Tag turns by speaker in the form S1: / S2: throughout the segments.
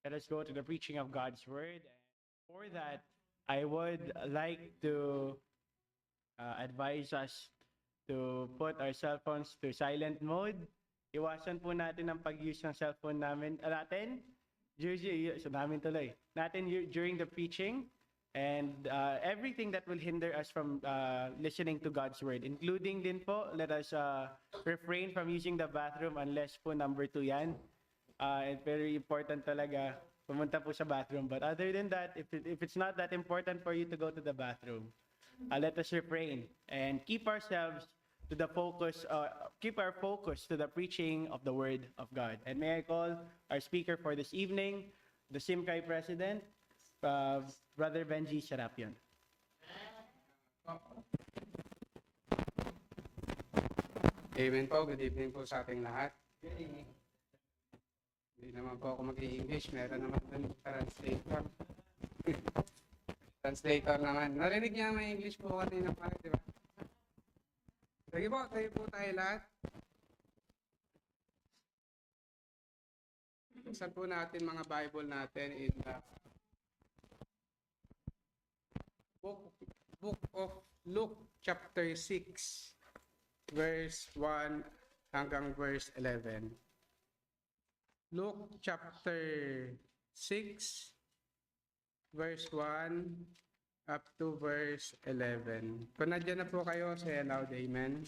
S1: Let us go to the preaching of God's word. And for that, I would like to advise us to put our cell phones to silent mode. Iwasan po natin ang pag-use ng cellphone natin during the preaching, and everything that will hinder us from listening to God's word, including din po, let us refrain from using the bathroom unless po number 2 yan. And very important talaga pumunta po sa bathroom. But other than that, if it's not that important for you to go to the bathroom, let us refrain and keep our focus to the preaching of the word of God. And may I call our speaker for this evening, the Simkai president, Brother Benji Serapion.
S2: Amen po. Good evening po sa ating lahat. Hindi naman po ako mag-i-English. Meron naman ng translator. Translator naman. Narinig niya may English po kanina pa, di ba? Sige po, tayo po tayo lahat. Buksan po natin mga Bible natin in the book of Luke chapter 6 verse 1 hanggang verse 11. Luke chapter 6 verse 1 up to verse 11. Kung nandiyan na po kayo, say aloud, amen.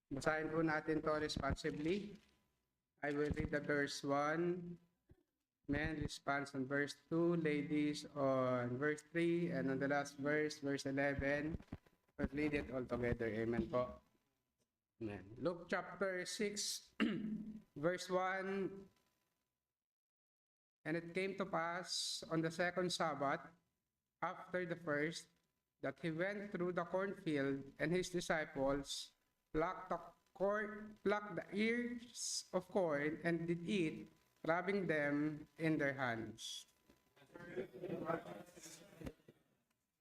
S2: Basahin po natin to responsibly. I will read the verse 1. Men responds on verse 2, ladies on verse 3, and on the last verse, verse 11, we'll read it all together. Amen po. Amen. Luke chapter 6, verse 1. And it came to pass on the second Sabbath, after the first, that he went through the cornfield, and his disciples plucked the ears of corn and did eat, rubbing them in their hands.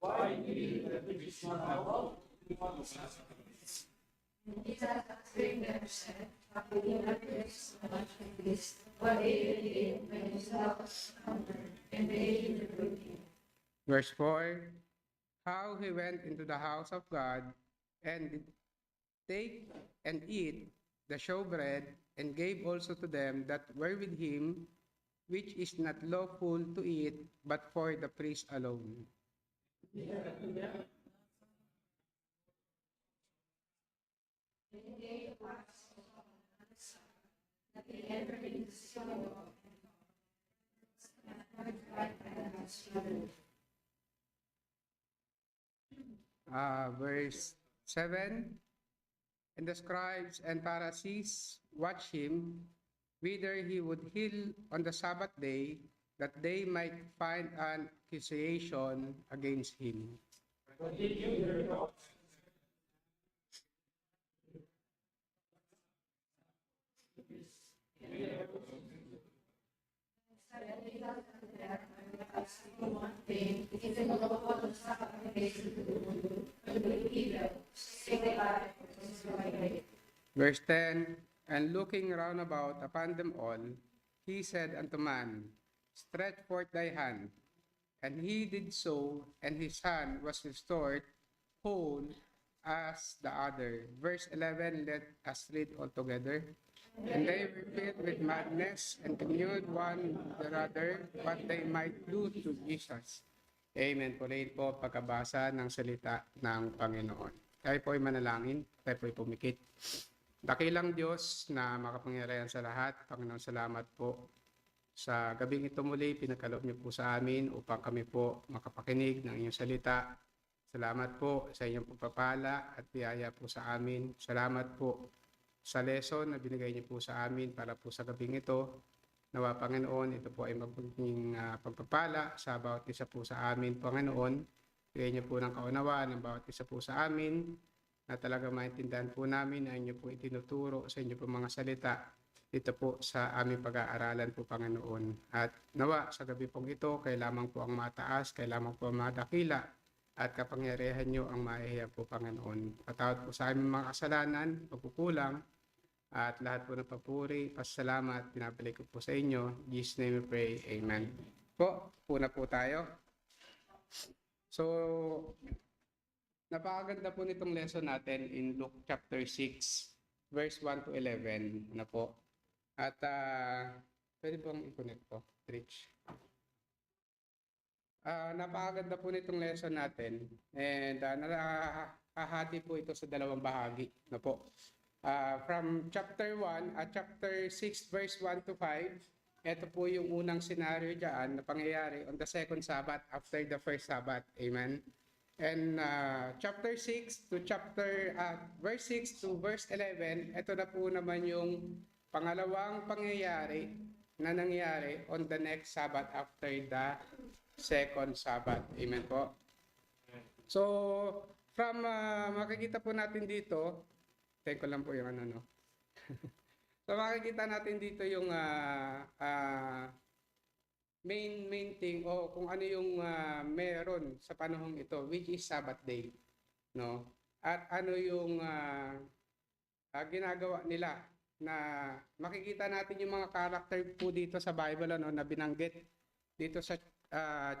S3: Why do you eat the fish not alone? Jesus answering them said, "Have you never tasted so much like this? What David did when his house numbered, and they ate the fruit."
S2: Verse 4, how he went into the house of God and did take and eat the showbread, and gave also to them that were with him, which is not lawful to eat, but for the priest alone. Verse 7, and the scribes and Pharisees watched him, whether he would heal on the Sabbath day, that they might find an accusation against him. Verse 10, and looking round about upon them all, he said unto man, stretch forth thy hand. And he did so, and his hand was restored whole as the other. Verse 11, let us read all together. And they were filled with madness, and communed one with another what they might do to Jesus. Amen. Purihin po pagkabasa ng salita ng Panginoon. Tayo po ay manalangin, tayo po ay pumikit. Dakilang Diyos na makapangyarihan sa lahat, Panginoon, salamat po sa gabing ito muli, pinagkaloob niyo po sa amin upang kami po makapakinig ng inyong salita. Salamat po sa inyong pagpapala at biyaya po sa amin. Salamat po sa lesson na binigay niyo po sa amin para po sa gabing ito. Nawa, Panginoon, ito po ay magiging pagpapala sa bawat isa po sa amin, Panginoon. Bigay niyo po ng kaunawaan ng bawat isa po sa amin na talaga maintindihan po namin na inyo po itinuturo sa inyo po mga salita dito po sa aming pag-aaralan po, Panginoon. At nawa, sa gabi pong ito, kailangan po ang mataas, kailangan po ang madakila, at kapangyarihan nyo ang maihiya po, Panginoon. Patawad po sa aming mga kasalanan, pagkukulang, At lahat po ng papuri, pasalamat, pinapalik ko po sa inyo. In Jesus' name we pray. Amen. Puna po tayo. So, napakaganda po nitong lesson natin in Luke chapter 6, verse 1 to 11 na po. At pwede bang i-connect po, Rich? Napakaganda po nitong lesson natin and nakahati po ito sa dalawang bahagi na po. From chapter 1 at chapter 6 verse 1 to 5, ito po yung unang scenario dyan na pangyayari on the second Sabbath after the first Sabbath. Amen. And chapter 6 to verse 6 to verse 11, ito na po naman yung pangalawang pangyayari na nangyari on the next Sabbath after the second Sabbath. Amen po. So, from makikita po natin dito, take ko lang po yung ano, no? So, makikita natin dito yung main thing o kung ano yung meron sa panahong ito, which is Sabbath day, no? At ano yung ginagawa nila na makikita natin yung mga character po dito sa Bible, ano, na binanggit dito sa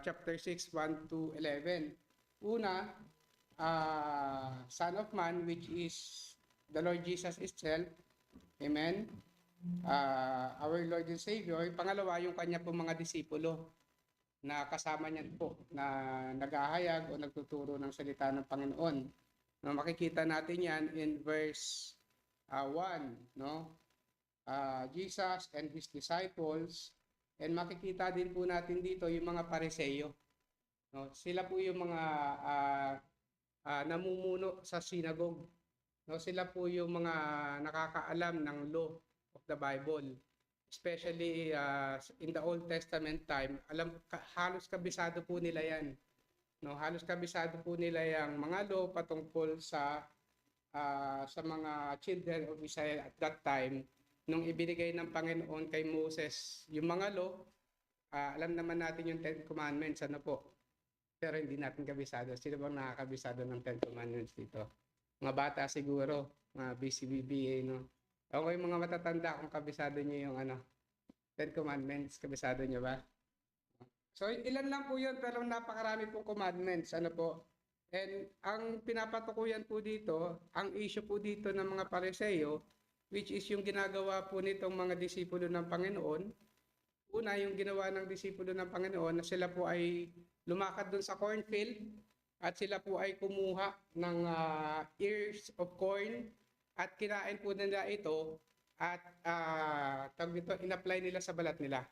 S2: chapter 6, 1 to 11. Una, Son of Man, which is the Lord Jesus itself. Amen. Our Lord and Savior. Pangalawa, yung kanya po mga disipulo na kasama niya po na naghahayag o nagtuturo ng salita ng Panginoon. No, makikita natin yan in verse 1, no? Jesus and his disciples, and makikita din po natin dito yung mga Pariseo. No? Sila po yung mga namumuno sa synagogue. No, sila po yung mga nakakaalam ng law of the Bible. Especially in the Old Testament time, halos kabisado po nila yan. No, halos kabisado po nila yung mga law patungkol sa mga children of Israel at that time. Nung ibinigay ng Panginoon kay Moses yung mga law, alam naman natin yung Ten Commandments, ano po. Pero hindi natin kabisado. Sino bang nakakabisado ng Ten Commandments dito? Mga bata siguro, mga BCBBA, no? Ako yung mga matatanda kung kabisado nyo yung Ten Commandments, kabisado nyo ba? So, ilan lang po yun, pero napakarami pong commandments, ano po. And ang pinapatukuyan po dito, ang issue po dito ng mga Pariseo, which is yung ginagawa po nitong mga disipulo ng Panginoon. Una, yung ginawa ng disipulo ng Panginoon na sila po ay lumakad doon sa cornfield at sila po ay kumuha ng ears of corn at kinain po nila ito at in-apply nila sa balat nila.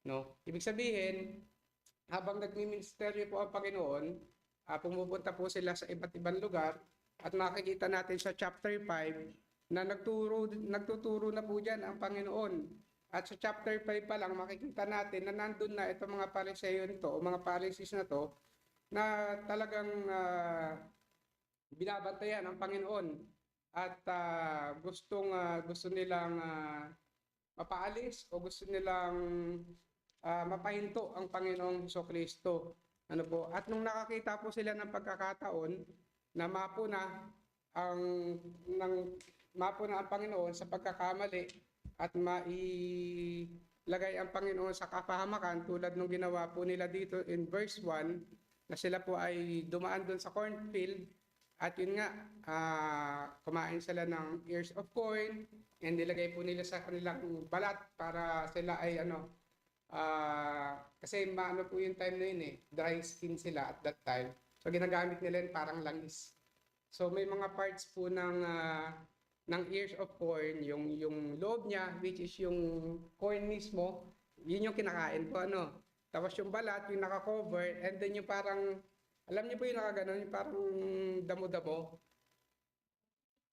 S2: No? Ibig sabihin, habang nagmi-ministeryo po ang Panginoon, pumupunta po sila sa iba't ibang lugar at makikita natin sa chapter 5 na nagtuturo na po dyan ang Panginoon. At sa chapter 5 pa lang makikita natin na nandun na itong mga Pariseo nito o mga Pharisees na to na talagang binabantayan ang Panginoon at gusto nilang mapaalis o gusto nilang mapahinto ang Panginoong Jesucristo. Ano po? At nung nakakita po sila ng pagkakataon na mapuna ang Panginoon sa pagkakamali at mailagay ang Panginoon sa kapahamakan tulad nung ginawa po nila dito in verse 1, na sila po ay dumaan doon sa cornfield at yun nga, kumain sila ng ears of corn and nilagay po nila sa kanilang balat para sila ay kasi maano po yung time na yun dry skin sila at that time. So ginagamit nila yun parang langis. So may mga parts po ng ears of corn, yung loob niya, which is yung corn mismo, yun yung kinakain po, Tapos yung balat, yung naka-cover, and then yung parang, alam niyo po yung nakaganon, yung parang damo-damo.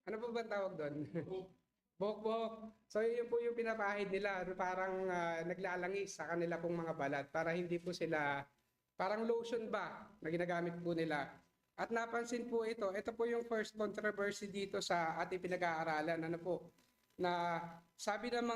S2: Ano po ba tawag doon? Bok-bok. So yun po yung pinapahid nila, parang naglalangis sa kanila pong mga balat para hindi po sila, parang lotion ba na ginagamit po nila. At napansin po ito po yung first controversy dito sa ating pinag-aaralan, na sabi ng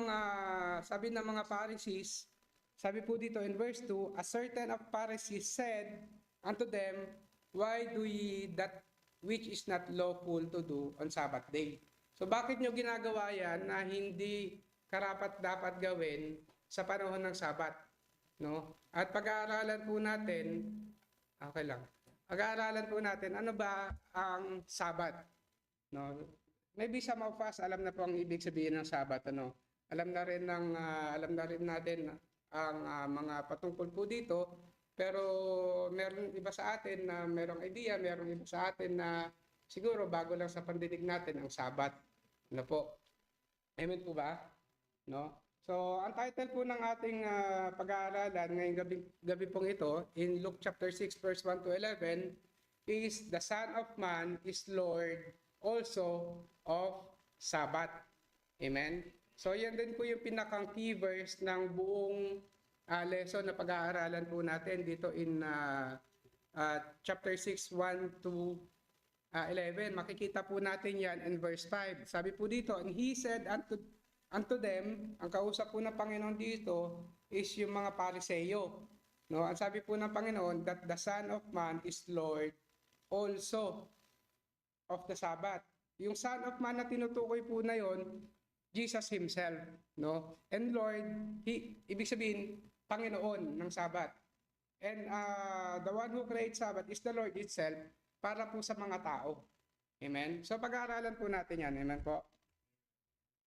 S2: mga Pharisees, sabi po dito in verse 2, a certain of Pharisees said unto them, why do ye that which is not lawful to do on Sabbath day? So bakit nyo ginagawa yan na hindi karapat dapat gawin sa panahon ng Sabat? No? At pag-aaralan po natin, okay lang. Pag-aaralan po natin, ano ba ang Sabat? No? Maybe some of us alam na po ang ibig sabihin ng Sabat, ano? Alam na rin natin ang mga patungkol po dito, pero meron iba sa atin na merong idea, meron iba sa atin na siguro bago lang sa pandinig natin ang Sabat. Ano po? Amen po ba? No? So, ang title po ng ating pag-aaralan ngayong gabi pong ito, in Luke chapter 6 verse 1 to 11, is the Son of Man is Lord also of Sabbath. Amen? So, yan din po yung pinakang key verse ng buong lesson na pag-aaralan po natin dito in chapter 6, 1 to 11. Makikita po natin yan in verse 5. Sabi po dito, and he said unto them, ang kausap po ng Panginoon dito is yung mga Pariseo. No? Ang sabi po ng Panginoon that the Son of Man is Lord also of the Sabbath. Yung Son of Man na tinutukoy po na yon, Jesus Himself. No? And Lord, ibig sabihin, Panginoon ng Sabbath. And the one who creates Sabbath is the Lord itself para po sa mga tao. Amen? So pag-aaralan po natin yan. Amen po?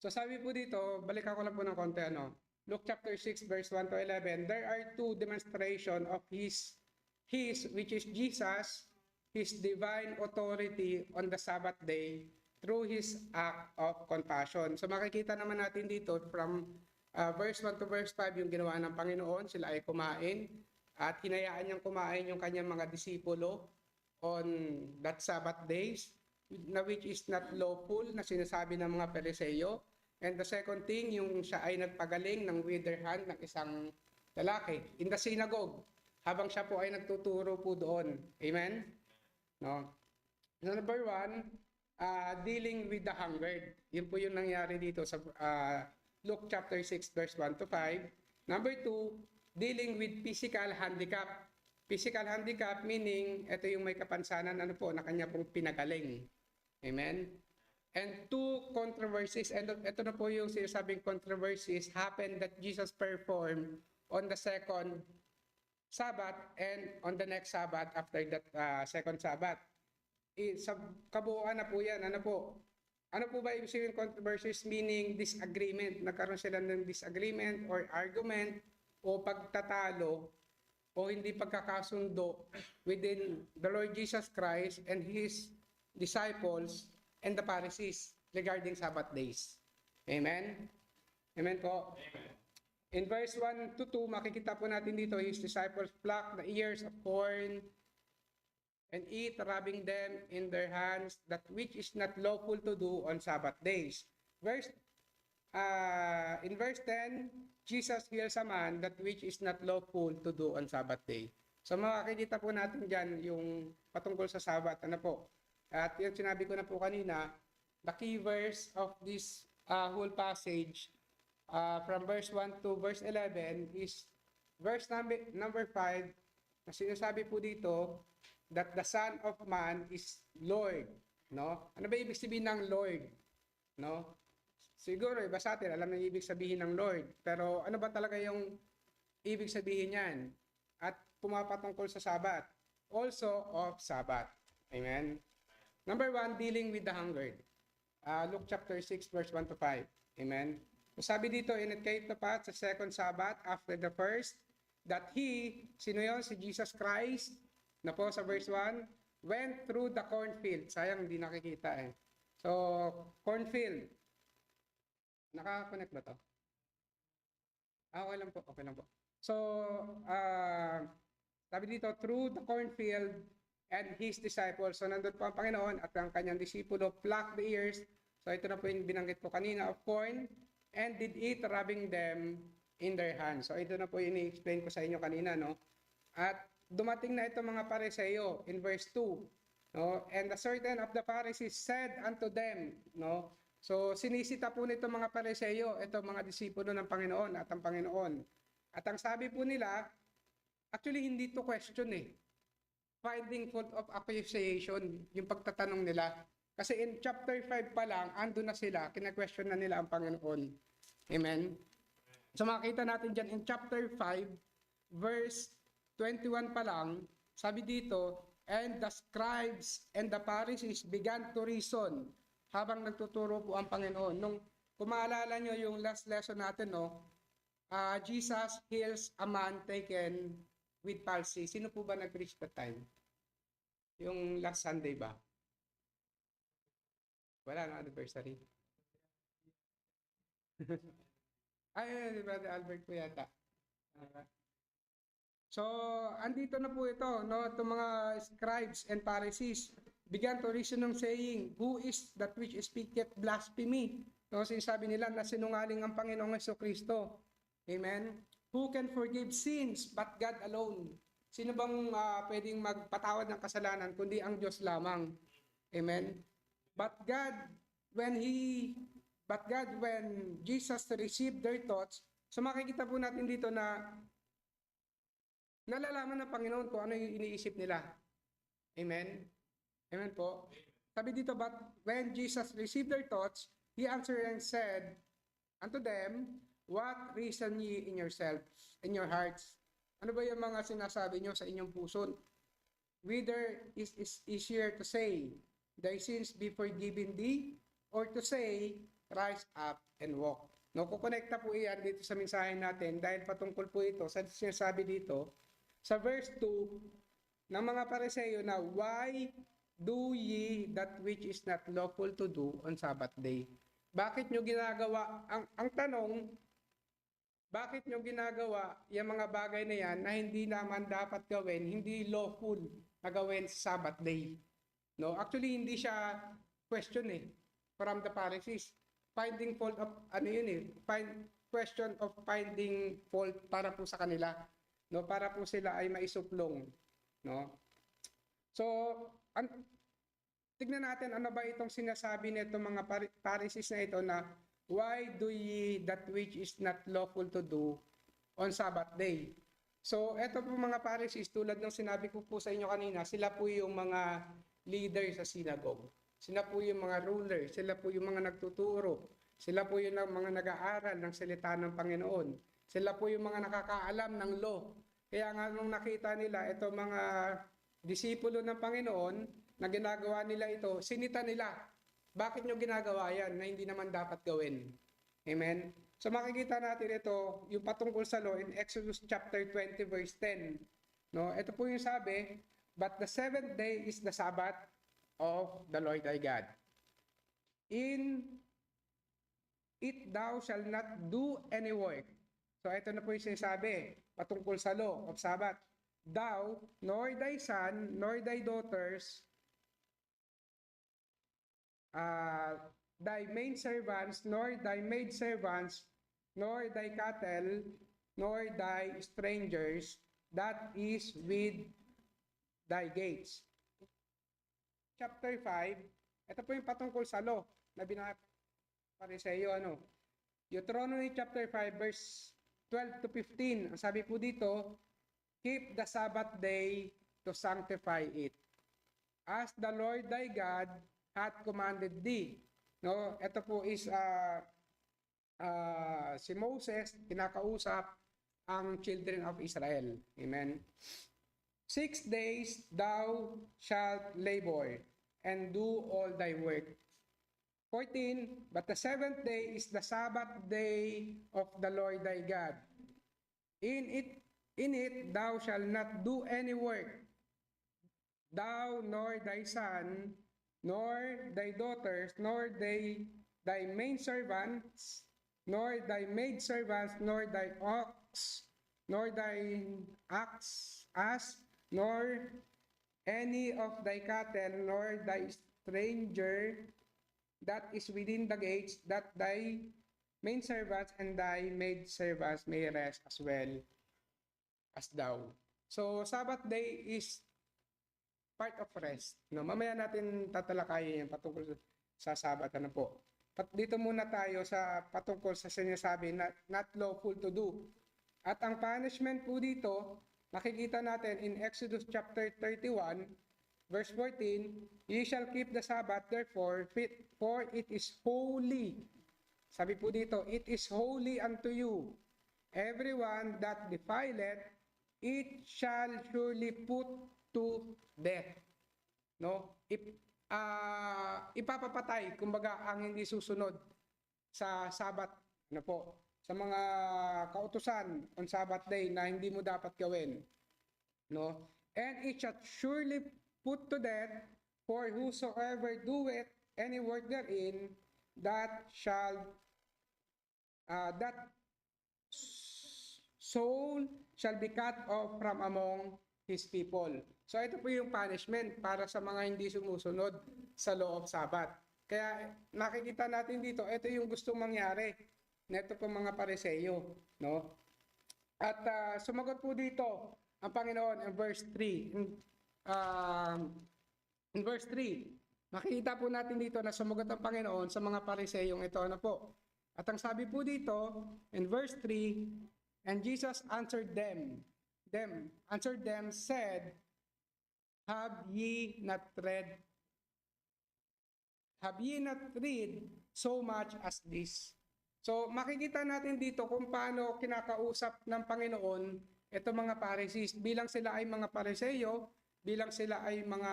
S2: So sabi po dito, balikan ko lang po ng konti. Luke chapter 6 verse 1 to 11, there are two demonstration of His which is Jesus, His divine authority on the Sabbath day through His act of compassion. So makikita naman natin dito from verse 1 to verse 5 yung ginawa ng Panginoon. Sila ay kumain at hinayaan niyang kumain yung kanyang mga disipulo on that Sabbath days, na which is not lawful, na sinasabi ng mga Pariseo. And the second thing, yung siya ay nagpagaling ng withered hand ng isang lalaki in the synagogue, habang siya po ay nagtuturo po doon. Amen? No? Number 1, dealing with the hungered. Yun po yung nangyari dito sa Luke chapter 6 verse 1 to 5. Number 2, dealing with physical handicap. Physical handicap meaning, ito yung may kapansanan, na kanya pong pinagaling. Amen? And two controversies, and ito na po yung sinasabing controversies, happened that Jesus performed on the second Sabbath and on the next Sabbath after that second Sabbath. Sa kabuuan na po yan, ano po ba ibig sabihin controversies? Meaning disagreement, nagkaroon sila ng disagreement or argument o pagtatalo o hindi pagkakasundo within the Lord Jesus Christ and His disciples and the Pharisees regarding Sabbath days. Amen? Amen po? Amen. In verse 1 to 2, makikita po natin dito, His disciples pluck the ears of corn and eat, rubbing them in their hands, that which is not lawful to do on Sabbath days. In verse 10, Jesus heals a man that which is not lawful to do on Sabbath day. So makikita po natin dyan yung patungkol sa Sabbath. Ano po? At yung sinabi ko na po kanina, the key verse of this whole passage from verse 1 to verse 11 is verse number 5, na sinasabi po dito that the Son of Man is Lord. No? Ano ba ibig sabihin ng Lord? No? Siguro, iba sa atin, alam na ibig sabihin ng Lord. Pero ano ba talaga yung ibig sabihin niyan? At pumapatungkol sa Sabbath. Also of Sabbath. Amen? Number 1, dealing with the hungered. Luke chapter 6, verse 1 to 5. Amen? So sabi dito, and it came to pass sa second Sabbath after the first, that He, sino yun? Si Jesus Christ, na po sa verse 1, went through the cornfield. Sayang, hindi nakikita eh. So, cornfield. Naka-connect ba to? Okay lang po, okay lang po. So, sabi dito, through the cornfield and His disciples. So, nandun po ang Panginoon at ang kanyang disipulo plucked the ears. So, ito na po yung binanggit ko kanina of corn and did eat, rubbing them in their hands. So, ito na po yung i-explain ko sa inyo kanina, no? At dumating na ito mga Pariseo in verse 2, no? And a certain of the Pharisees said unto them, no? So, sinisita po nito mga Pariseo, ito mga disipulo ng Panginoon at ang Panginoon. At ang sabi po nila, actually hindi to question eh. Finding fault of accusation, yung pagtatanong nila. Kasi in chapter 5 pa lang, ando na sila, kina-question na nila ang Panginoon. Amen? So makita natin dyan in chapter 5, verse 21 pa lang, sabi dito, and the scribes and the Pharisees began to reason habang nagtuturo po ang Panginoon. Nung kumaalala nyo yung last lesson natin, no? Jesus heals a man taken with palsy. Sino po ba nag-preach that time? Yung last Sunday ba? Wala na anniversary. Ay, Brother Albert po yata. So, andito na po ito, no? Itong mga scribes and Pharisees began to reason ng saying, who is that which speaketh blasphemy? No, sinasabi nila na sinungaling ang Panginoong Jesucristo. Amen? Who can forgive sins but God alone? Sino bang pwedeng magpatawad ng kasalanan kundi ang Diyos lamang? Amen? But when Jesus received their thoughts, so makikita po natin dito na nalalaman ng Panginoon kung ano yung iniisip nila. Amen? Amen po? Sabi dito, but when Jesus received their thoughts, He answered and said unto them, what reason ye in yourselves, in your hearts? Ano ba yung mga sinasabi nyo sa inyong puso? Whether is easier to say, thy sins be forgiven thee, or to say, rise up and walk. No, kukonekta po iyan dito sa mensahe natin dahil patungkol po ito sa sinasabi dito sa verse 2 ng mga Pariseo na why do ye that which is not lawful to do on Sabbath day? Bakit nyo ginagawa, ang tanong, bakit nyo ginagawa yung mga bagay na yan na hindi naman dapat gawin, hindi lawful na gawin sa Sabbath day? No, actually hindi siya question from the Pharisees. Finding fault of question of finding fault para po sa kanila, no, para po sila ay maisuplong, no. So, tignan natin ano ba itong sinasabi nito mga Pharisees na ito na why do ye that which is not lawful to do on Sabbath day? So, ito po mga Pharisees, tulad ng sinabi ko po sa inyo kanina, sila po yung mga leader sa synagogue. Sila po yung mga ruler, sila po yung mga nagtuturo, sila po yung mga nag-aaral ng salita ng Panginoon. Sila po yung mga nakakaalam ng law. Kaya nga nung nakita nila ito mga disipulo ng Panginoon na ginagawa nila ito, sinita nila. Bakit nyo ginagawa yan na hindi naman dapat gawin? Amen? So makikita natin ito, yung patungkol sa law in Exodus chapter 20 verse 10. No, ito po yung sabi, but the seventh day is the Sabbath of the Lord thy God. In it thou shalt not do any work. So ito na po yung sinasabi patungkol sa law of Sabbath. Thou, nor thy son, nor thy daughters, thy maidservants, nor thy maidservants, nor thy cattle, nor thy strangers, that is with thy gates. Chapter 5, ito po yung patungkol sa law na Pariseo, Deuteronomy chapter 5 verse 12 to 15. Ang sabi po dito, keep the Sabbath day to sanctify it, as the Lord thy God hath commanded thee. No, ito po is si Moses kinakausap ang children of Israel. Amen. 6 days thou shalt labor and do all thy work. 14, but the seventh day is the Sabbath day of the Lord thy God. In it thou shalt not do any work, thou nor thy son, nor thy daughters, nor thy maidservants, nor thy maidservants, nor thy ox, nor thy ass, nor any of thy cattle, nor thy stranger that is within the gates, that thy maidservants and thy maidservants may rest as well as thou. So, Sabbath day is part of rest. No, mamaya natin tatalakayin yung patungkol sa Sabbath. Dito muna tayo sa patungkol sa sinasabi na not lawful to do. At ang punishment po dito, nakikita natin in Exodus chapter 31, verse 14, "Ye shall keep the Sabbath, therefore, for it is holy." Sabi po dito, "It is holy unto you. Everyone that defileth, it shall surely put to death." No? Ipapapatay, kumbaga, ang hindi susunod sa Sabbath, ano po, sa mga kautusan on Sabbath day na hindi mo dapat gawin. No? "And it shall surely put to death, for whosoever doeth any work therein, that soul shall be cut off from among his people." So ito po yung punishment para sa mga hindi sumusunod sa law of Sabbath. Kaya nakikita natin dito, ito yung gustong mangyari nito po mga Pariseyo, no? At sumagot po dito ang Panginoon in verse 3. In verse 3, makikita po natin dito na sumagot ang Panginoon sa mga Pariseyong ito, ano po? At ang sabi po dito in verse 3, "And Jesus answered them, said, Have ye not read so much as this?" So makikita natin dito kung paano kinakausap ng Panginoon ito mga Pharisees. Bilang sila ay mga Pariseyo, bilang sila ay mga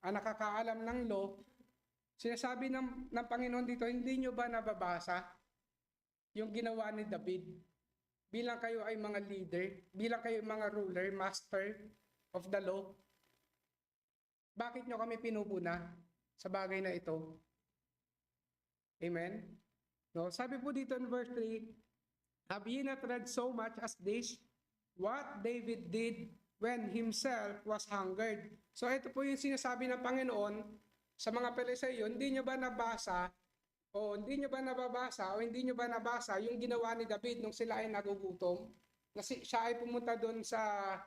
S2: nakakaalam ng law, sinasabi ng Panginoon dito, hindi nyo ba nababasa yung ginawa ni David? Bilang kayo ay mga leader, bilang kayo mga ruler, master of the law, bakit nyo kami pinupuna sa bagay na ito? Amen? No, sabi po dito in verse 3, "Have ye not read so much as this, what David did when himself was hungered?" So ito po yung sinasabi ng Panginoon sa mga Pariseyo, hindi nyo ba nabasa o hindi nyo ba nababasa o hindi nyo ba nabasa yung ginawa ni David nung sila ay nagugutom? Na siya ay pumunta doon sa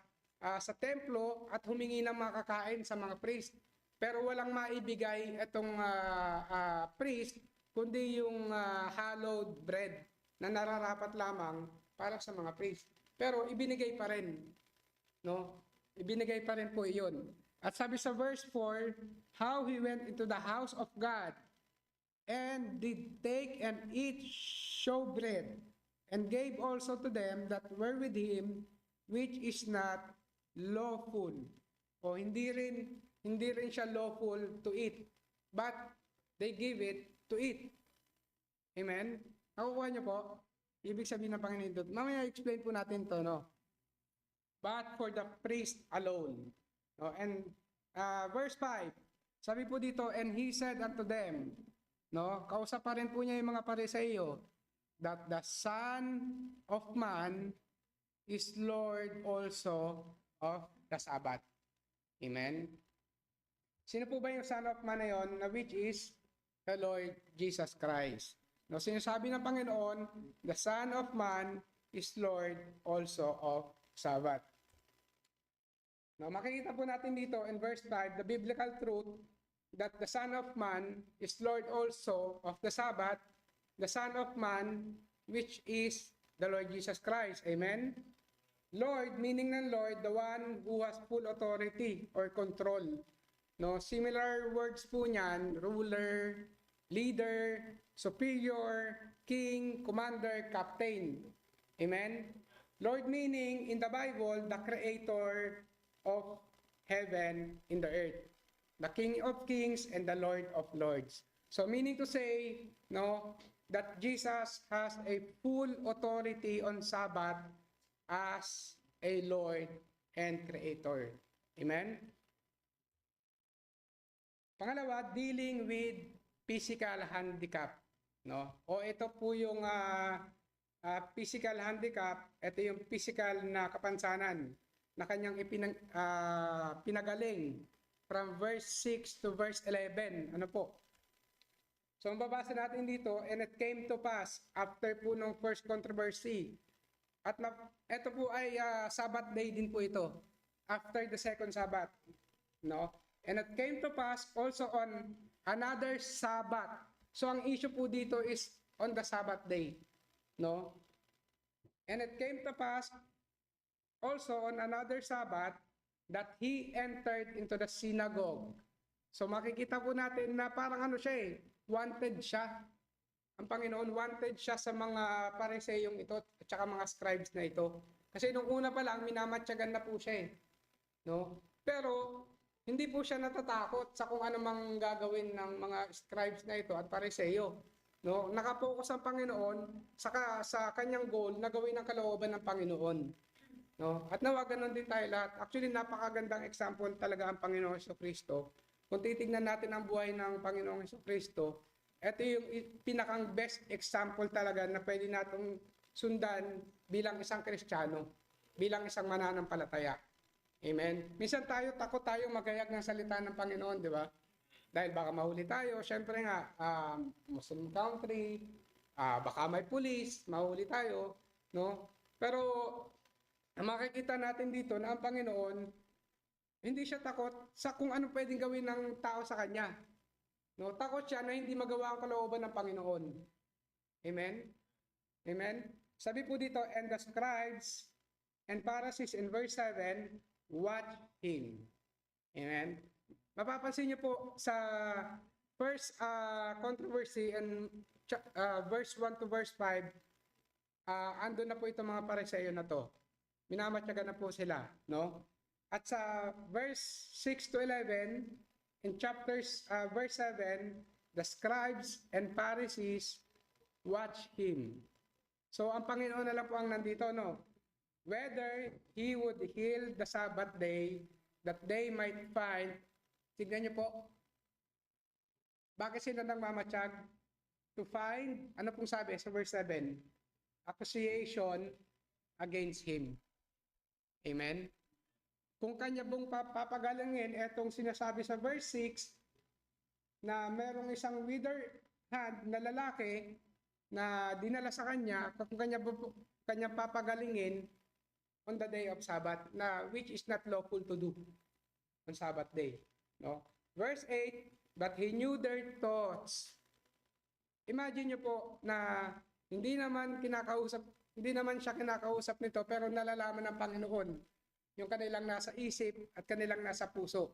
S2: templo at humingi ng makakain sa mga priest. Pero walang maibigay itong priest, kundi yung hallowed bread na nararapat lamang para sa mga priest. Pero ibinigay pa rin. No? Ibinigay pa rin po iyon. At sabi sa verse 4, "How he went into the house of God, and did take and eat showbread, and gave also to them that were with him, which is not lawful." O hindi rin siya lawful to eat, but they give it to eat. Amen? Nakukuha niyo po? Ibig sabihin ng Panginoon doon. Mamaya explain po natin to, no? "But for the priest alone." No? And verse 5, sabi po dito, "And he said unto them," no? Kausap pa rin po niya yung mga Pariseyo, "that the Son of Man is Lord also of the Sabbath." Amen? Sino po ba yung Son of Man na yun, na which is the Lord Jesus Christ? No, sinasabi ng Panginoon, the Son of Man is Lord also of Sabbath. No, makikita po natin dito in verse 5, the biblical truth that the Son of Man is Lord also of the Sabbath, the Son of Man, which is the Lord Jesus Christ. Amen? Lord, meaning ng Lord, the one who has full authority or control. No, similar words po niyan, ruler, leader, superior, king, commander, captain. Amen? Lord meaning in the Bible, the creator of heaven and the earth. The King of Kings and the Lord of Lords. So meaning to say, no, that Jesus has a full authority on Sabbath as a Lord and Creator. Amen? Pangalawa, dealing with physical handicap. No? O ito po yung physical handicap, ito yung physical na kapansanan na kanyang pinagaling from verse 6 to verse 11. Ano po? So, mababasa natin dito, "And it came to pass after po nung first controversy." At ito po ay Sabbath day din po ito. After the second Sabbath. No? "And it came to pass also on another Sabbath." So, ang issue po dito is on the Sabbath day. No? "And it came to pass also on another Sabbath that he entered into the synagogue. So makikita po natin na parang ano siya wanted siya. Ang Panginoon, wanted siya sa mga Pariseyong ito at saka mga scribes na ito. Kasi nung una pa lang, minamatyagan na po siya no? Pero hindi po siya natatakot sa kung ano mang gagawin ng mga scribes na ito at Pariseyo. No? Nakapokus ang Panginoon sa kanyang goal na gawin ang kalooban ng Panginoon. No? At nawa ganun din tayo lahat. Actually, napakagandang example talaga ang Panginoong Jesucristo. Kung titignan natin ang buhay ng Panginoong Jesucristo, ito yung pinakang best example talaga na pwede natong sundan bilang isang Kristiyano, bilang isang mananampalataya. Amen. Minsan takot tayong magayag ng salita ng Panginoon, di ba? Dahil baka mahuli tayo, syempre nga, Muslim country, baka may pulis, mahuli tayo, no? Pero makikita natin dito na ang Panginoon, hindi siya takot sa kung ano pwedeng gawin ng tao sa kanya. No, takot siya na hindi magawa ang kalooban ng Panginoon. Amen? Amen? Sabi po dito, and the scribes and Pharisees in verse 7, watch him. Amen? Mapapansin niyo po sa first controversy in verse 1 to verse 5, andun na po itong mga Pariseyo na to. Minamatyagan na po sila, no? At sa verse 6 to 11, in verse 7, the scribes and Pharisees watch him. So, ang Panginoon na lang po ang nandito, no? Whether he would heal the Sabbath day, that they might find, tignan niyo po, bakit sila nang mamatsyag? To find, ano pong sabi sa verse 7? Accusation against him. Amen? Kung kanya pong papagalingin, etong sinasabi sa verse 6, na merong isang withered hand na lalaki na dinala sa kanya, kung kanya papagalingin on the day of Sabbath, na which is not lawful to do on Sabbath day. No? Verse 8, but he knew their thoughts. Imagine nyo po na hindi naman siya kinakausap nito, pero nalalaman ng Panginoon yung kanilang nasa isip at kanilang nasa puso.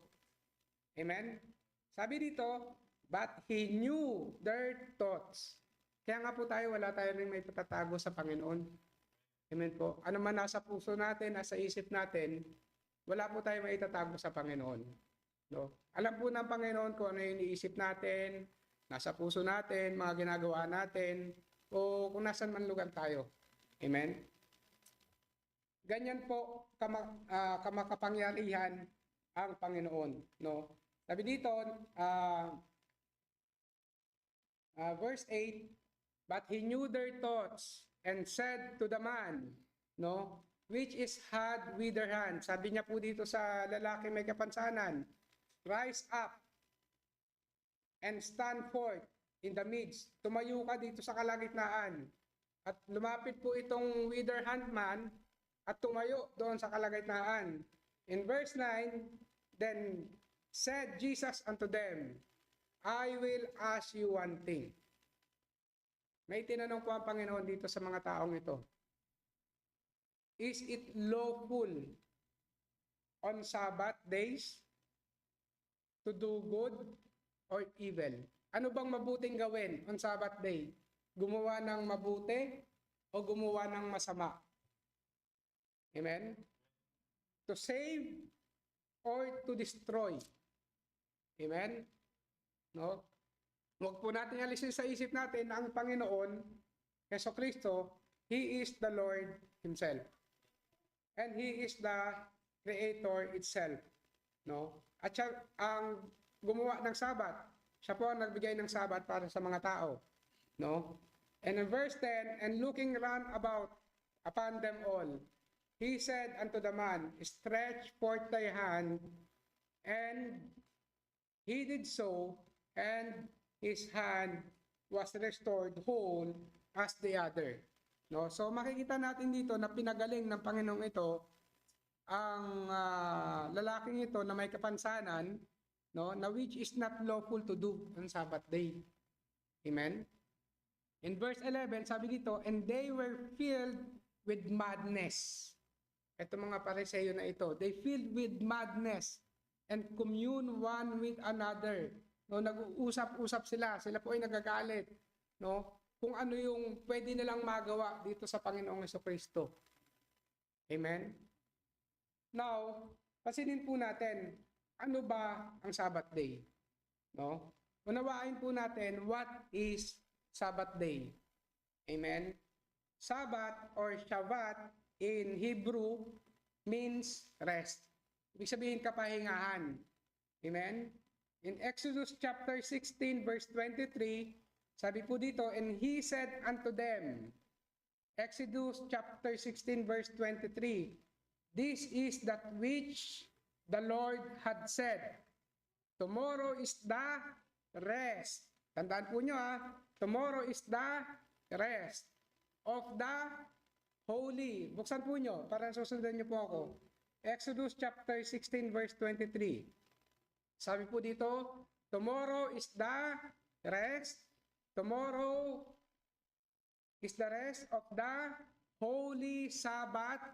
S2: Amen? Sabi dito, but he knew their thoughts. Kaya nga po wala tayo rin may patatago sa Panginoon. Amen po. Ano man nasa puso natin, nasa isip natin, wala po tayo may itatago sa Panginoon. No? Alam po ng Panginoon kung ano yung iniisip natin, nasa puso natin, mga ginagawa natin, o kung nasan man lugar tayo. Amen? Ganyan po kamakapangyarihan ang Panginoon, no? Sabi dito, verse 8, but he knew their thoughts and said to the man, no, which is had withered hand. Sabi niya po dito sa lalaki may kapansanan, rise up and stand forth in the midst. Tumayo ka dito sa kalagitnaan. At lumapit po itong withered hand man at tumayo doon sa kalagitnaan. In verse 9, then said Jesus unto them, I will ask you one thing. May tinanong po ang Panginoon dito sa mga taong ito. Is it lawful on Sabbath days to do good or evil? Ano bang mabuting gawin on Sabbath day? Gumawa ng mabuti o gumawa ng masama? Amen? To save or to destroy? Amen? No? Huwag po natin alisin sa isip natin na ang Panginoon, Jesucristo, He is the Lord Himself. And He is the Creator itself. No? At siya ang gumawa ng Sabat. Siya po ang nagbigay ng Sabat para sa mga tao. No? And in verse 10, and looking round about upon them all, He said unto the man, stretch forth thy hand, and he did so, and his hand was restored whole as the other. No? So makikita natin dito na pinagaling ng Panginoong ito ang lalaking ito na may kapansanan, no, na which is not lawful to do on Sabbath day. Amen? In verse 11, sabi dito, and they were filled with madness. Ito mga Pariseo na ito, they filled with madness and commune one with another. No, nag-uusap-usap sila po ay nagagalit, no? Kung ano yung pwede nilang magawa dito sa Panginoong Jesucristo. Amen. Now, pasinin po natin, ano ba ang Sabbath day? No? Unawain po natin what is Sabbath day. Amen. Sabbath or Shabbat in Hebrew means rest. Ibig sabihin kapahingahan. Amen. In Exodus chapter 16 verse 23, sabi po dito, and he said unto them, Exodus chapter 16 verse 23, this is that which the Lord had said, tomorrow is the rest. Tandaan po nyo tomorrow is the rest of the holy. Buksan po nyo para susundan nyo po ako. Exodus chapter 16 verse 23. Sabi po dito, tomorrow is the rest. Tomorrow is the rest of the holy Sabbath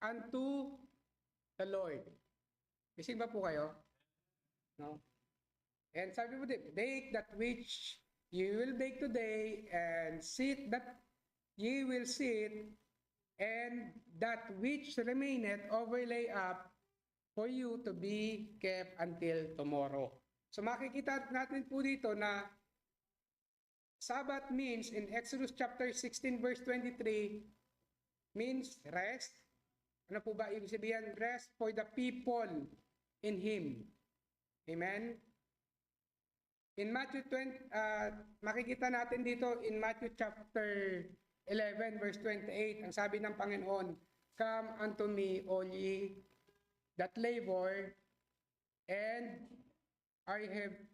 S2: unto the Lord. Gising ba po kayo? No? And sabi po dito, bake that which ye will bake today, and sit that ye will sit, and that which remaineth overlay up for you to be kept until tomorrow. So makikita natin po dito na Sabbath means in Exodus chapter 16 verse 23 means rest. Ano po ba ibig sabihin? Rest for the people in Him. Amen? In Matthew 20, makikita natin dito in Matthew chapter 11 verse 28, ang sabi ng Panginoon, come unto me all ye that labor and are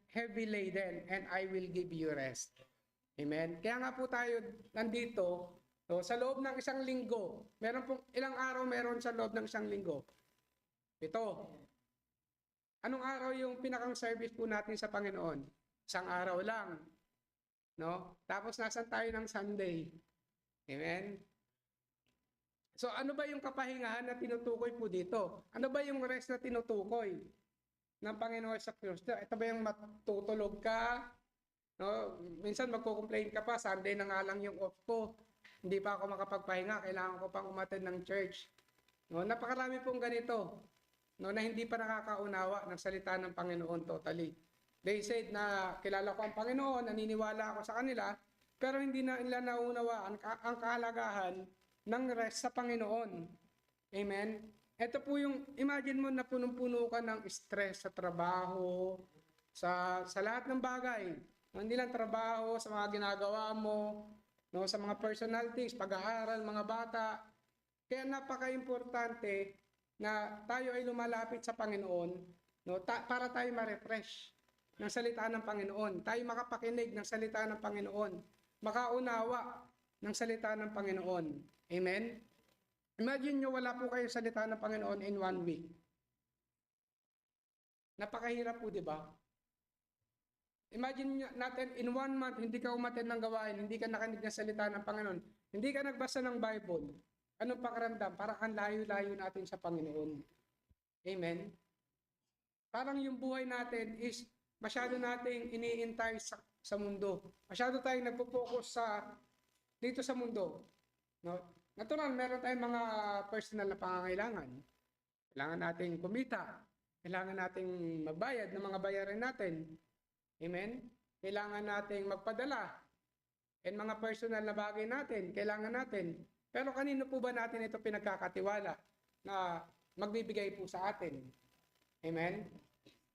S2: heavy laden, and I will give you rest. Amen? Kaya nga po tayo nandito, so, sa loob ng isang linggo, meron pong ilang araw meron sa loob ng isang linggo? 7. Anong araw yung pinakang service po natin sa Panginoon? Isang araw lang. No? Tapos nasan tayo ng Sunday? Amen? So ano ba yung kapahingahan na tinutukoy po dito? Ano ba yung rest na tinutukoy ng Panginoon sa Kristo? Ito ba yung matutulog ka? No? Minsan magko-complain ka pa, Sunday na nga lang yung off ko. Hindi pa ako makapagpahinga, kailangan ko pang umattend ng church. No? Napakarami pong ganito, no, na hindi pa nakakaunawa ng salita ng Panginoon totally. They said na kilala ko ang Panginoon, naniniwala ako sa kanila, pero hindi na nila naunawaan ang kahalagahan ng rest sa Panginoon. Amen? Ito po yung, imagine mo na punong-puno ka ng stress sa trabaho, sa lahat ng bagay. Hindi lang trabaho, sa mga ginagawa mo, no, sa mga personal things, pag-aaral, mga bata. Kaya napaka-importante na tayo ay lumalapit sa Panginoon, no, para tayo ma-refresh ng salita ng Panginoon. Tayo makapakinig ng salita ng Panginoon. Makaunawa ng salita ng Panginoon. Amen? Imagine nyo, wala po kayong salita ng Panginoon in 1 week. Napakahirap po, di ba? Imagine natin, in 1 month, hindi ka umattend ng gawain, hindi ka nakinig ng salita ng Panginoon, hindi ka nagbasa ng Bible. Anong pakiramdam? Parang ang layo-layo natin sa Panginoon. Amen? Parang yung buhay natin is masyado nating iniintay sa mundo. Masyado tayong nagpo-focus dito sa mundo. No? Natural, meron tayong mga personal na pangangailangan. Kailangan nating kumita. Kailangan nating magbayad ng mga bayarin natin. Amen? Kailangan nating magpadala. And mga personal na bagay natin, kailangan natin. Pero kanino po ba natin ito pinagkakatiwala na magbibigay po sa atin? Amen?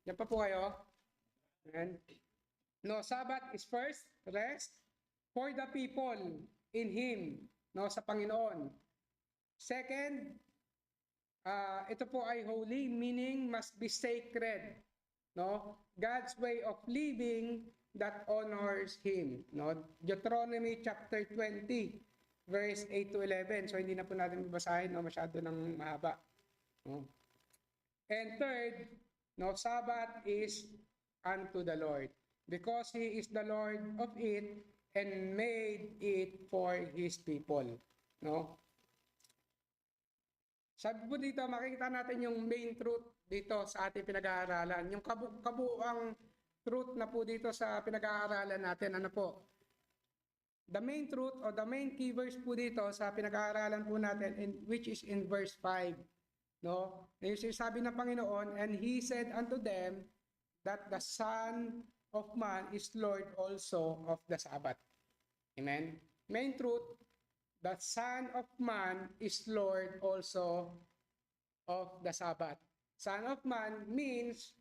S2: Yan pa po kayo? Amen? No, Sabbath is first, rest for the people in Him. No, sa Panginoon. Second, ito po ay holy, meaning must be sacred. No? God's way of living that honors Him. No? Deuteronomy chapter 20, verse 8 to 11. So hindi na po natin babasahin, no? Masyado nang mahaba. No? And third, no, Sabbath is unto the Lord, because He is the Lord of it and made it for His people. No? Sabi po dito, makikita natin yung main truth dito sa ating pinag-aaralan. Yung kabuuang truth na po dito sa pinag-aaralan natin. Ano po? The main truth or the main key verse po dito sa pinag-aaralan po natin, which is in verse 5. No? Yung sinasabi ng Panginoon, and He said unto them that the Son of Man is Lord also of the Sabbath. Amen? Main truth, the Son of Man is Lord also of the Sabbath. Son of Man means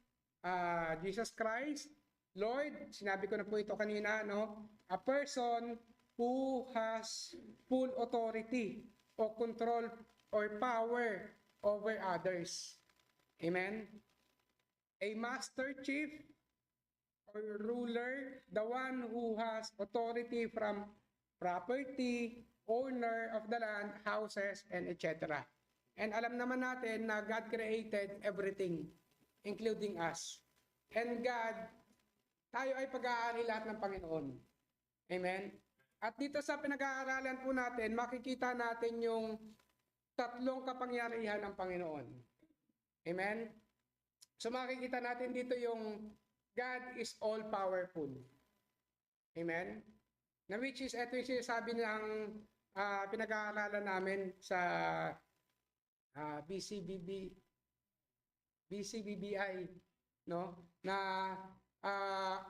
S2: Jesus Christ, Lord. Sinabi ko na po ito kanina, no? A person who has full authority or control or power over others. Amen? A master chief or ruler, the one who has authority from property, owner of the land, houses, and etc. And alam naman natin na God created everything, including us. And God, tayo ay pag-aari lahat ng Panginoon. Amen? At dito sa pinag-aaralan po natin, makikita natin yung tatlong kapangyarihan ng Panginoon. Amen? So makikita natin dito yung God is all-powerful. Amen? Na which is, ito yung sinasabi ng pinag-aaralan namin sa BCBBI, no? Na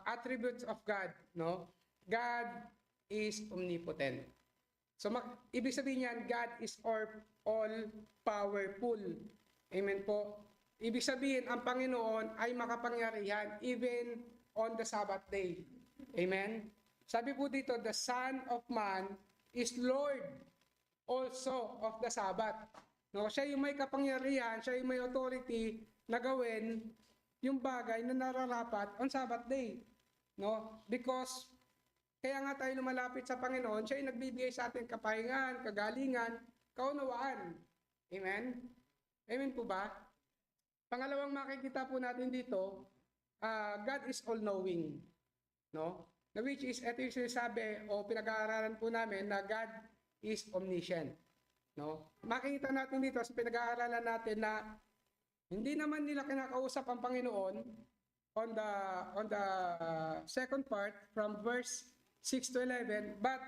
S2: attributes of God, no? God is omnipotent. So ibig sabihin niyan, God is all-powerful. Amen po. Ibig sabihin, ang Panginoon ay makapangyarihan even on the Sabbath day. Amen? Sabi po dito, the Son of Man is Lord also of the Sabbath. No, siya yung may kapangyarihan, siya yung may authority na gawin yung bagay na nararapat on Sabbath day. No? Because kaya nga tayo lumalapit sa Panginoon, siya yung nagbibigay sa atin kapahingan, kagalingan, kaunawaan. Amen? Amen po ba? Pangalawang makikita po natin dito, God is all-knowing. No? Na which is, ito yung sinasabi o pinag-aaralan po namin na God is omniscient. No? Makikita natin dito sa pinag-aaralan natin na hindi naman nila kinakausap ang Panginoon on the second part from verse 6 to 11, but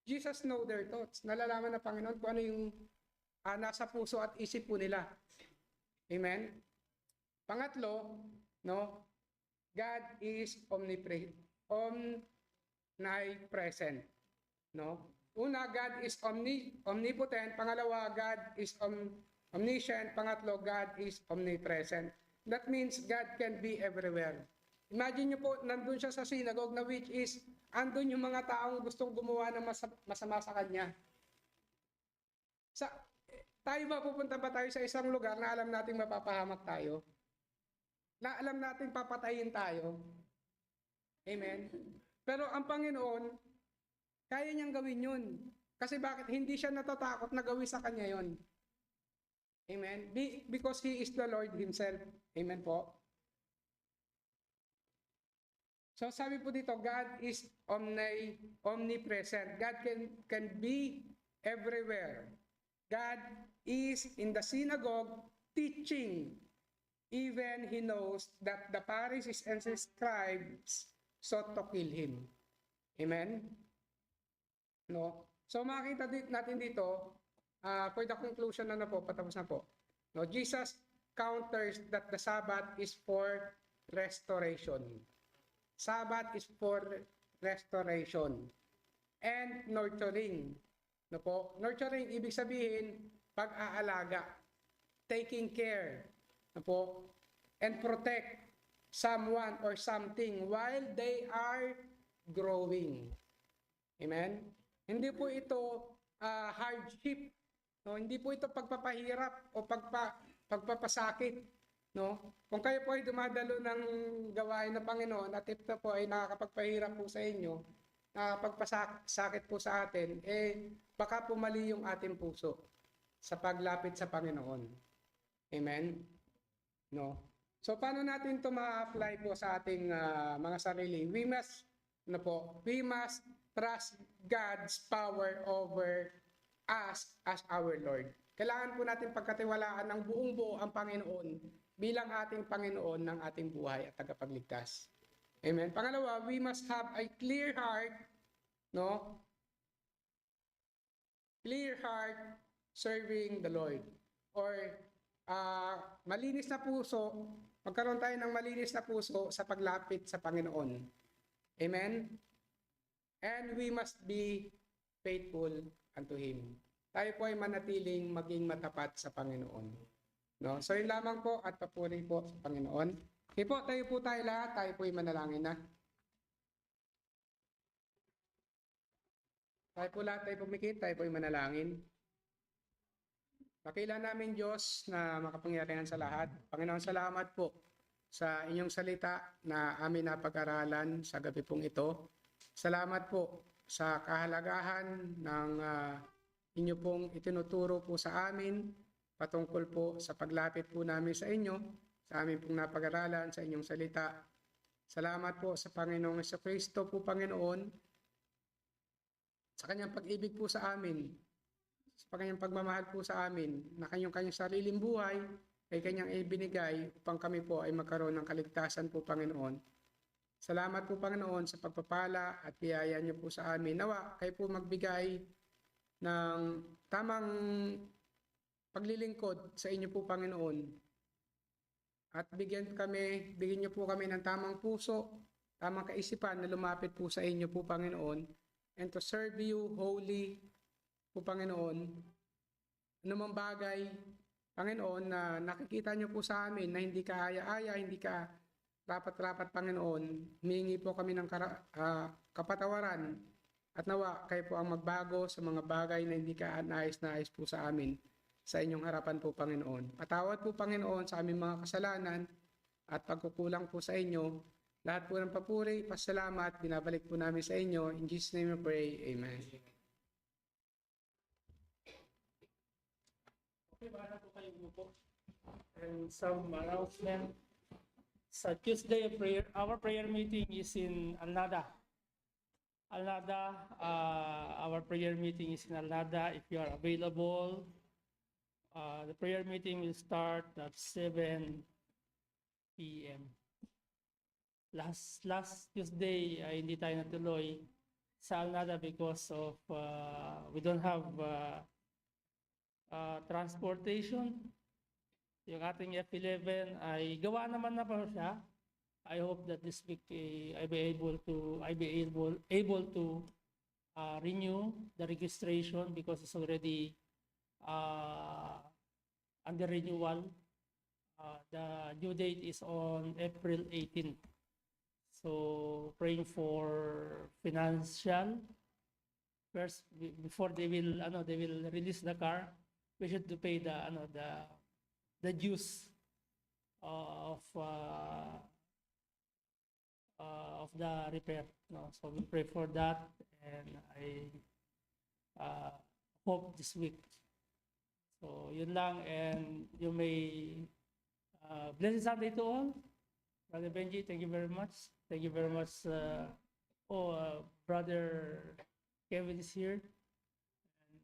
S2: Jesus know their thoughts. Nalalaman ng Panginoon kung ano yung nasa puso at isip po nila. Amen? Pangatlo, no? God is omnipresent. No? Una, God is omnipotent. Pangalawa, God is omniscient. Pangatlo, God is omnipresent. That means God can be everywhere. Imagine nyo po, nandun siya sa synagogue na which is, andun yung mga taong gustong gumawa ng masama sa kanya. Tayo ba pupunta ba tayo sa isang lugar na alam nating mapapahamak tayo? Na alam nating papatayin tayo? Amen? Pero ang Panginoon, kaya niyang gawin yun. Kasi bakit? Hindi siya natatakot na gawin sa kanya yun. Amen? Because He is the Lord Himself. Amen po? So sabi po dito, God is omnipresent. God can be everywhere. God is in the synagogue teaching. Even He knows that the Pharisees and the scribes sought to kill Him. Amen? No? So makita natin dito, for the conclusion na po, patapos na po. No, Jesus counters that the Sabbath is for restoration. Sabbath is for restoration and nurturing. No po? Nurturing, ibig sabihin, pag-aalaga, taking care, no po? And protect someone or something while they are growing. Amen? Hindi po ito hardship. No? Hindi po ito pagpapahirap o pagpapasakit. No? Kung kayo po ay dumadalo ng gawain ng Panginoon at ito po ay nakakapagpahirap po sa inyo, nakakapagpasakit po sa atin, baka pumali yung ating puso sa paglapit sa Panginoon. Amen? No? So paano natin ito ma-apply po sa ating mga sarili? We must trust God's power over us as our Lord. Kailangan po natin pagkatiwalaan ng buong buo ang Panginoon bilang ating Panginoon ng ating buhay at tagapagligtas. Amen. Pangalawa, we must have a clear heart, no? Clear heart serving the Lord. Or malinis na puso, magkaroon tayo ng malinis na puso sa paglapit sa Panginoon. Amen? And we must be faithful unto Him. Tayo po ay manatiling maging matapat sa Panginoon. No? So yun lamang po at papuri po sa Panginoon. Okay po, tayo lahat, tayo po ay manalangin na. Tayo po lahat, tayo pumikit, tayo po ay manalangin. Dakila namin Diyos na makapangyarihan sa lahat. Panginoon, salamat po sa inyong salita na amin napag-aralan sa gabi pong ito. Salamat po sa kahalagahan ng inyo pong itinuturo po sa amin patungkol po sa paglapit po namin sa inyo, sa amin pong napag-aralan sa inyong salita. Salamat po sa Panginoong Jesucristo po, Panginoon, sa kanyang pag-ibig po sa amin, sa kanyang pagmamahal po sa amin, na kanyang sariling buhay ay kanyang ibinigay upang kami po ay magkaroon ng kaligtasan po, Panginoon. Salamat po, Panginoon, sa pagpapala at biyaya niyo po sa amin. Nawa, kayo po magbigay ng tamang paglilingkod sa inyo po, Panginoon. At bigyan niyo po kami ng tamang puso, tamang kaisipan na lumapit po sa inyo po, Panginoon, and to serve you wholly po, Panginoon. Anumang bagay, Panginoon, na nakikita niyo po sa amin na hindi ka aya-aya, hindi ka rapat-rapat, Panginoon, humingi po kami ng kapatawaran at nawa kayo po ang magbago sa mga bagay na hindi ka nais-nais po sa amin sa inyong harapan po, Panginoon. Patawad po, Panginoon, sa aming mga kasalanan at pagkukulang po sa inyo. Lahat po ng papuri, pasalamat, binabalik po namin sa inyo. In Jesus' name we pray. Amen.
S4: Okay, baka po kayo po. And some announcement. Sa Tuesday of prayer, our prayer meeting is in Alnada. Our prayer meeting is in Alnada. If you are available, the prayer meeting will start at 7 p.m. Last Tuesday, hindi tayo natuloy sa Alnada because of we don't have transportation. Yung ating F11 ay gawa naman na pa siya. I hope that this week I be able to renew the registration because it's already under renewal. The due date is on April 18th. So praying for financial. First, before they will release the car, we should to pay the dues of the repair. No? So we pray for that, and I hope this week. So yun lang, and you may blessed Sunday to all. Brother Benji, thank you very much. Thank you very much. Brother Kevin is here, and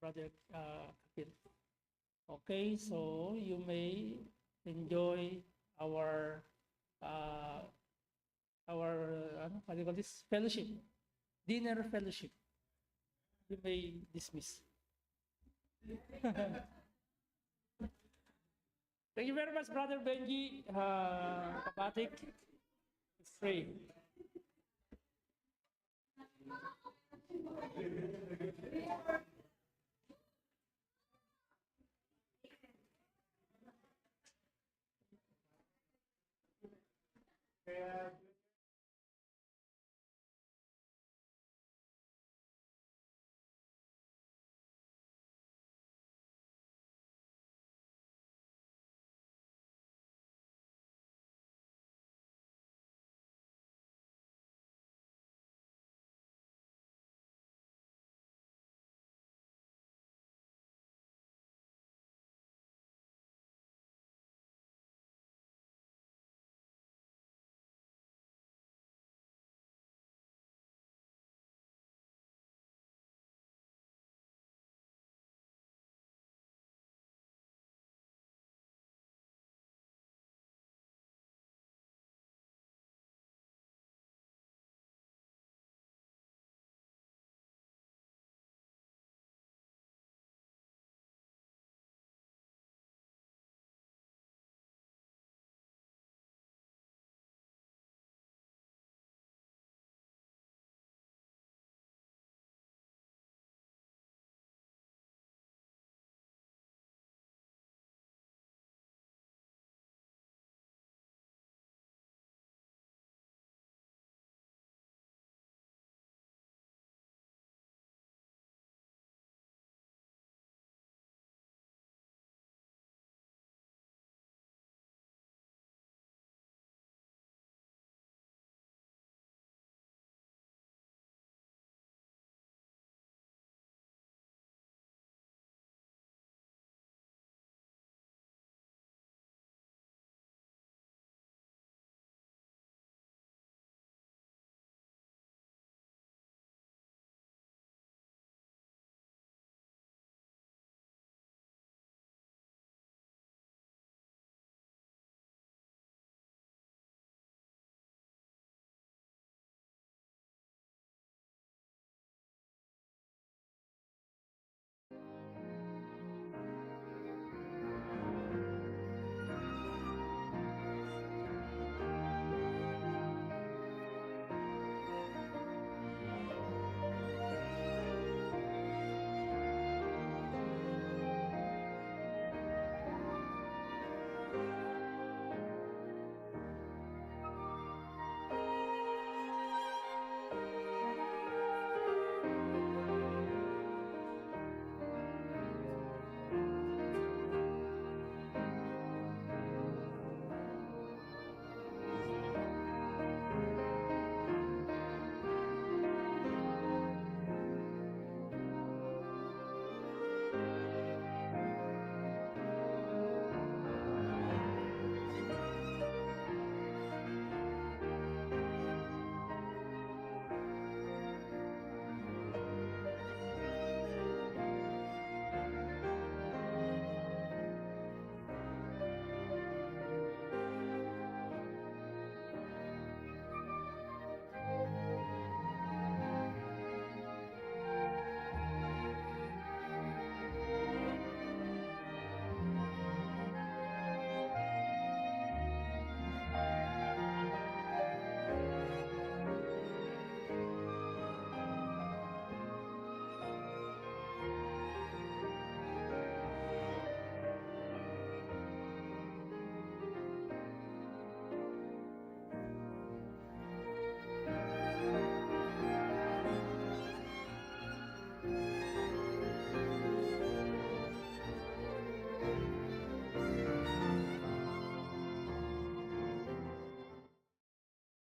S4: Brother Kapil. Okay, so you may enjoy our what do you call this, fellowship, dinner fellowship. You may dismiss. Thank you very much, Brother Benji. Kapatik. Let's pray.